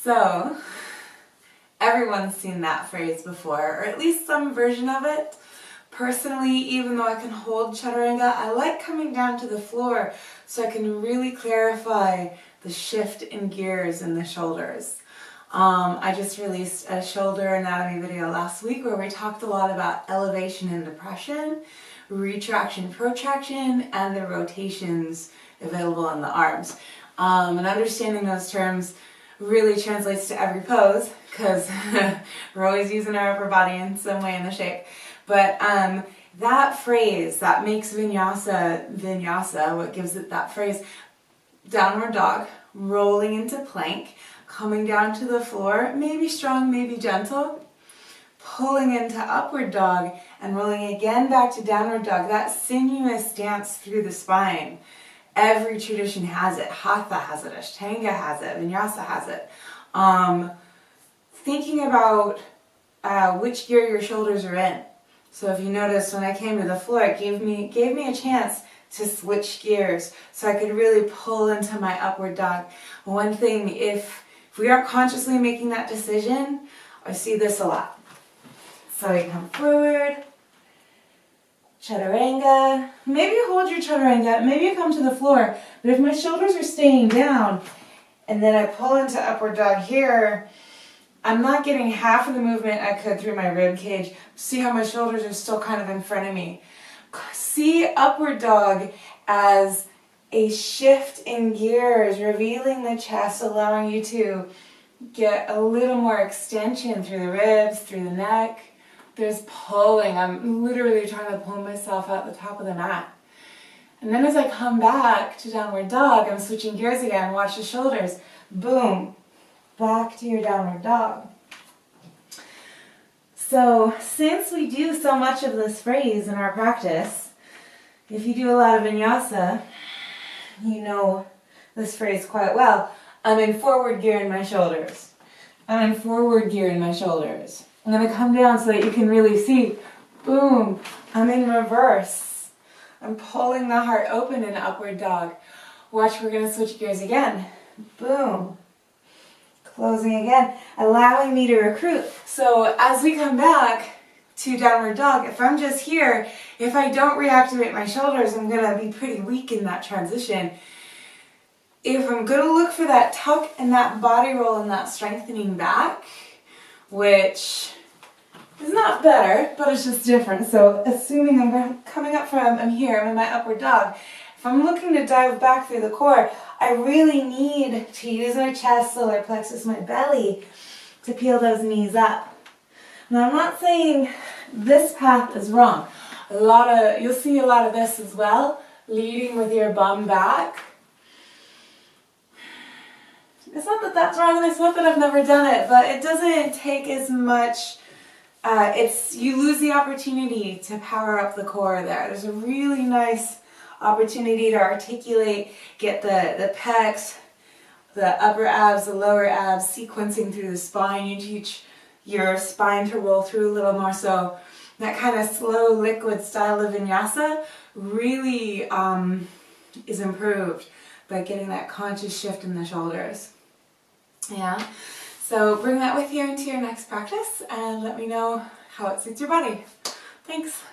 So, everyone's seen that phrase before, or at least some version of it. Personally, even though I can hold chaturanga, I like coming down to the floor so I can really clarify the shift in gears in the shoulders. I just released a shoulder anatomy video last week where we talked a lot about elevation and depression, retraction, protraction, and the rotations available in the arms. And understanding those terms really translates to every pose because we're always using our upper body in some way in the shape. But that phrase that makes Vinyasa, what gives it that phrase, downward dog, rolling into plank, coming down to the floor, maybe strong, maybe gentle, pulling into upward dog, and rolling again back to downward dog. That sinuous dance through the spine. Every tradition has it. Hatha has it, Ashtanga has it, Vinyasa has it. Thinking about which gear your shoulders are in. So if you notice, when I came to the floor, it gave me a chance to switch gears so I could really pull into my upward dog. One thing, if we aren't consciously making that decision, I see this a lot. So you come forward, chaturanga, maybe you hold your chaturanga, maybe you come to the floor, but if my shoulders are staying down and then I pull into upward dog here, I'm not getting half of the movement I could through my rib cage. See how my shoulders are still kind of in front of me. See upward dog as a shift in gears, revealing the chest, allowing you to get a little more extension through the ribs, through the neck. There's pulling. I'm literally trying to pull myself out the top of the mat. And then as I come back to downward dog, I'm switching gears again. Watch the shoulders. Boom. Back to your downward dog. So since we do so much of this phrase in our practice, if you do a lot of vinyasa, you know this phrase quite well. I'm in forward gear in my shoulders. I'm in forward gear in my shoulders. I'm going to come down so that you can really see. Boom. I'm in reverse. I'm pulling the heart open in upward dog. Watch, we're going to switch gears again. Boom. Closing again, allowing me to recruit. So as we come back to downward dog, if I'm just here, if I don't reactivate my shoulders, I'm going to be pretty weak in that transition. If I'm going to look for that tuck and that body roll and that strengthening back, which is not better, but it's just different. So assuming I'm coming up from, I'm here, I'm in my upward dog. If I'm looking to dive back through the core, I really need to use my chest, solar plexus, my belly to peel those knees up. Now I'm not saying this path is wrong. You'll see a lot of this as well, leading with your bum back. It's not that that's wrong, and it's not that I've never done it, but it doesn't take as much, you lose the opportunity to power up the core there. There's a really nice opportunity to articulate, get the pecs, the upper abs, the lower abs, sequencing through the spine. You teach your spine to roll through a little more, so that kind of slow liquid style of vinyasa really is improved by getting that conscious shift in the shoulders. Yeah, so bring that with you into your next practice and let me know how it suits your body. Thanks.